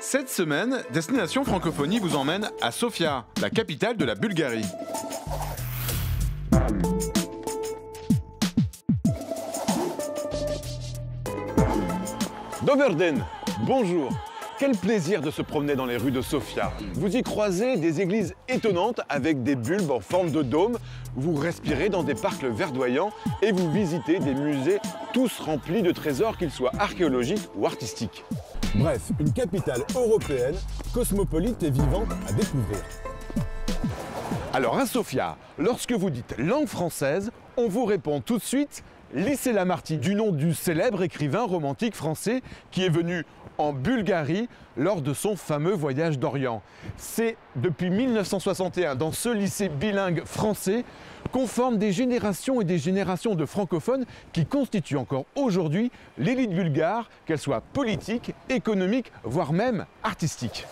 Cette semaine, Destination Francophonie vous emmène à Sofia, la capitale de la Bulgarie. Dober den, bonjour. Quel plaisir de se promener dans les rues de Sofia. Vous y croisez des églises étonnantes avec des bulbes en forme de dôme, vous respirez dans des parcs verdoyants et vous visitez des musées tous remplis de trésors, qu'ils soient archéologiques ou artistiques. Bref, une capitale européenne, cosmopolite et vivante à découvrir. Alors à Sofia, lorsque vous dites langue française, on vous répond tout de suite Lycée Lamartine, du nom du célèbre écrivain romantique français qui est venu en Bulgarie lors de son fameux voyage d'Orient. C'est depuis 1961 dans ce lycée bilingue français qu'on forme des générations et des générations de francophones qui constituent encore aujourd'hui l'élite bulgare, qu'elle soit politique, économique, voire même artistique.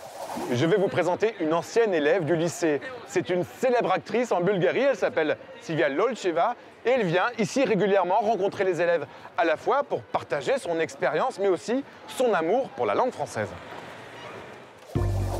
Je vais vous présenter une ancienne élève du lycée. C'est une célèbre actrice en Bulgarie, elle s'appelle Silvia Lolcheva et elle vient ici régulièrement rencontrer les élèves à la fois pour partager son expérience mais aussi son amour pour la langue française.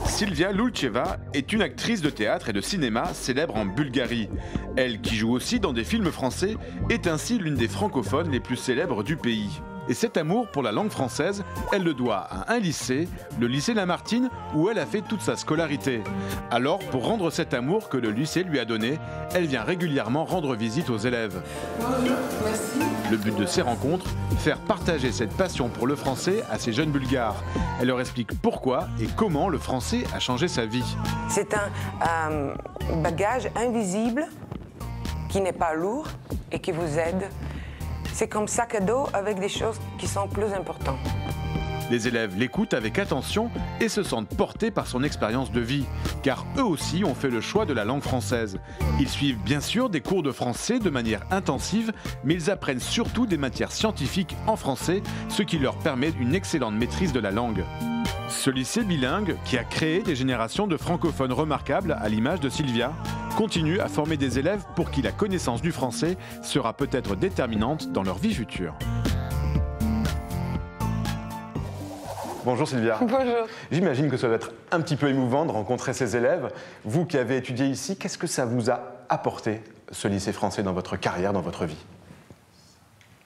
Silvia Lulcheva est une actrice de théâtre et de cinéma célèbre en Bulgarie. Elle, qui joue aussi dans des films français, est ainsi l'une des francophones les plus célèbres du pays. Et cet amour pour la langue française, elle le doit à un lycée, le lycée Lamartine, où elle a fait toute sa scolarité. Alors, pour rendre cet amour que le lycée lui a donné, elle vient régulièrement rendre visite aux élèves. Bonjour, merci. Le but de ces rencontres, faire partager cette passion pour le français à ces jeunes Bulgares. Elle leur explique pourquoi et comment le français a changé sa vie. C'est un bagage invisible qui n'est pas lourd et qui vous aide. C'est comme sac à dos avec des choses qui sont plus importantes. Les élèves l'écoutent avec attention et se sentent portés par son expérience de vie, car eux aussi ont fait le choix de la langue française. Ils suivent bien sûr des cours de français de manière intensive, mais ils apprennent surtout des matières scientifiques en français, ce qui leur permet une excellente maîtrise de la langue. Ce lycée bilingue, qui a créé des générations de francophones remarquables à l'image de Silvia, continue à former des élèves pour qui la connaissance du français sera peut-être déterminante dans leur vie future. Bonjour Silvia. Bonjour. J'imagine que ça doit être un petit peu émouvant de rencontrer ces élèves. Vous qui avez étudié ici, qu'est-ce que ça vous a apporté, ce lycée français, dans votre carrière, dans votre vie?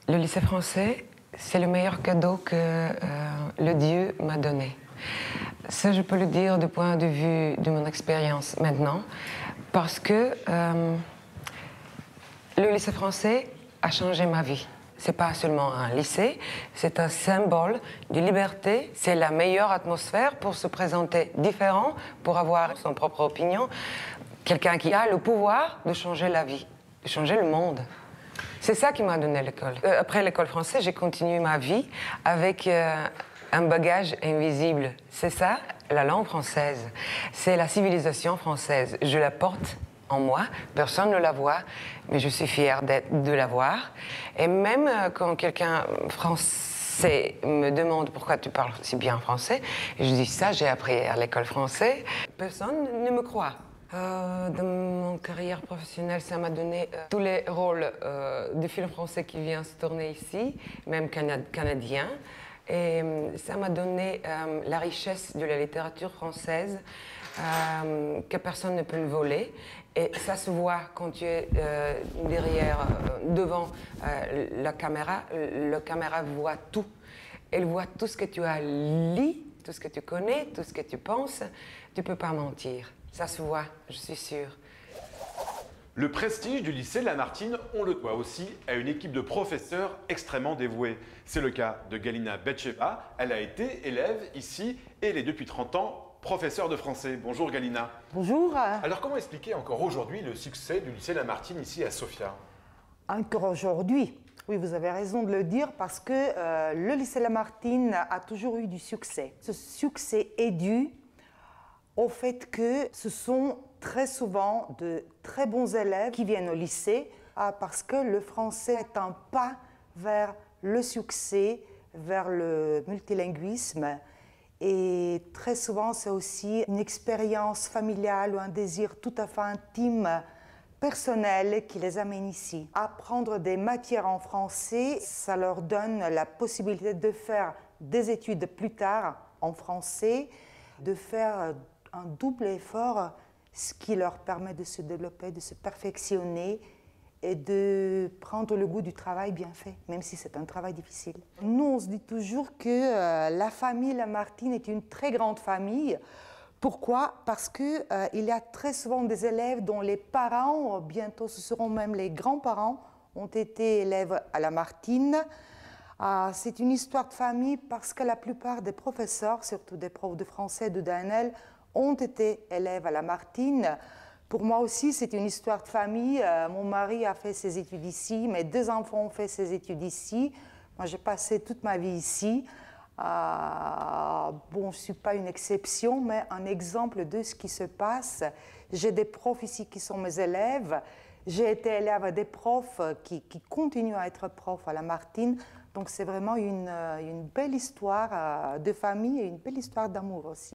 Le lycée français, c'est le meilleur cadeau que le Dieu m'a donné. Ça, je peux le dire du point de vue de mon expérience maintenant, parce que le lycée français a changé ma vie. C'est pas seulement un lycée, c'est un symbole de liberté. C'est la meilleure atmosphère pour se présenter différent, pour avoir son propre opinion. Quelqu'un qui a le pouvoir de changer la vie, de changer le monde. C'est ça qui m'a donné l'école. Après l'école française, j'ai continué ma vie avec un bagage invisible. C'est ça, la langue française. C'est la civilisation française. Je la porte en moi, personne ne la voit, mais je suis fière de la voir. Et même quand quelqu'un français me demande pourquoi tu parles si bien français, je dis ça, j'ai appris à l'école française, personne ne me croit. Dans mon carrière professionnelle, ça m'a donné tous les rôles de films français qui viennent se tourner ici, même canadiens. Et ça m'a donné la richesse de la littérature française que personne ne peut me voler. Et ça se voit quand tu es devant la caméra voit tout. Elle voit tout ce que tu as lu, tout ce que tu connais, tout ce que tu penses. Tu ne peux pas mentir. Ça se voit, je suis sûre. Le prestige du lycée Lamartine, on le doit aussi à une équipe de professeurs extrêmement dévoués. C'est le cas de Galina Betcheva. Elle a été élève ici et elle est depuis 30 ans professeure de français. Bonjour Galina. Bonjour. Alors comment expliquer encore aujourd'hui le succès du lycée Lamartine ici à Sofia? Encore aujourd'hui. Oui, vous avez raison de le dire parce que le lycée Lamartine a toujours eu du succès. Ce succès est dû au fait que ce sont très souvent de très bons élèves qui viennent au lycée parce que le français est un pas vers le succès, vers le multilinguisme. Et très souvent, c'est aussi une expérience familiale ou un désir tout à fait intime, personnel, qui les amène ici. Apprendre des matières en français, ça leur donne la possibilité de faire des études plus tard en français de faire un double effort, ce qui leur permet de se développer, de se perfectionner et de prendre le goût du travail bien fait, même si c'est un travail difficile. Nous, on se dit toujours que la famille Lamartine est une très grande famille. Pourquoi? Parce qu'il y a très souvent des élèves dont les parents, bientôt ce seront même les grands-parents, ont été élèves à Lamartine. C'est une histoire de famille parce que la plupart des professeurs, surtout des profs de français de DNL, ont été élèves à Lamartine. Pour moi aussi, c'est une histoire de famille. Mon mari a fait ses études ici, mes 2 enfants ont fait ses études ici. Moi, j'ai passé toute ma vie ici. Bon, je ne suis pas une exception, mais un exemple de ce qui se passe. J'ai des profs ici qui sont mes élèves. J'ai été élève à des profs qui continuent à être profs à Lamartine. Donc, c'est vraiment une belle histoire de famille et une belle histoire d'amour aussi.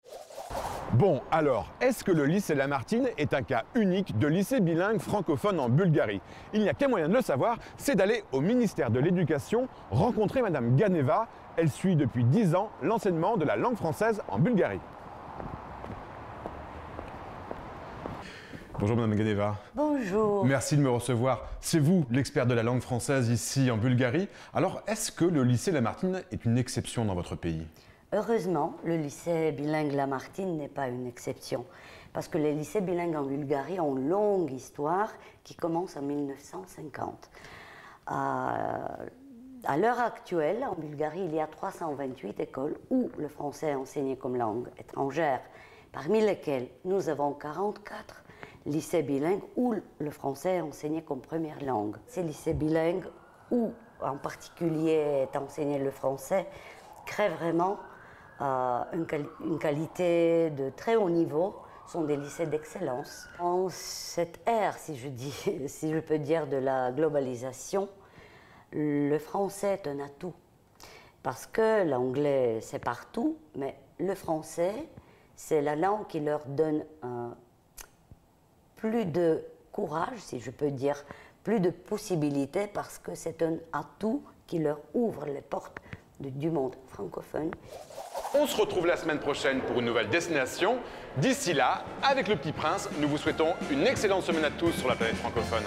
Bon, alors, est-ce que le lycée Lamartine est un cas unique de lycée bilingue francophone en Bulgarie? Il n'y a qu'un moyen de le savoir, c'est d'aller au ministère de l'Éducation rencontrer Madame Ganeva. Elle suit depuis 10 ans l'enseignement de la langue française en Bulgarie. Bonjour Madame Ganeva. Bonjour. Merci de me recevoir. C'est vous l'expert de la langue française ici en Bulgarie. Alors, est-ce que le lycée Lamartine est une exception dans votre pays? Heureusement, le lycée bilingue Lamartine n'est pas une exception. Parce que les lycées bilingues en Bulgarie ont une longue histoire qui commence en 1950. À l'heure actuelle, en Bulgarie, il y a 328 écoles où le français est enseigné comme langue étrangère, parmi lesquelles nous avons 44 lycées bilingues où le français est enseigné comme première langue. Ces lycées bilingues où, en particulier, est enseigné le français, créent vraiment une qualité de très haut niveau, sont des lycées d'excellence. En cette ère, si je peux dire, de la globalisation, le français est un atout. Parce que l'anglais, c'est partout, mais le français, c'est la langue qui leur donne plus de courage, si je peux dire, plus de possibilités, parce que c'est un atout qui leur ouvre les portes du monde francophone. On se retrouve la semaine prochaine pour une nouvelle destination. D'ici là, avec le Petit Prince, nous vous souhaitons une excellente semaine à tous sur la planète francophone.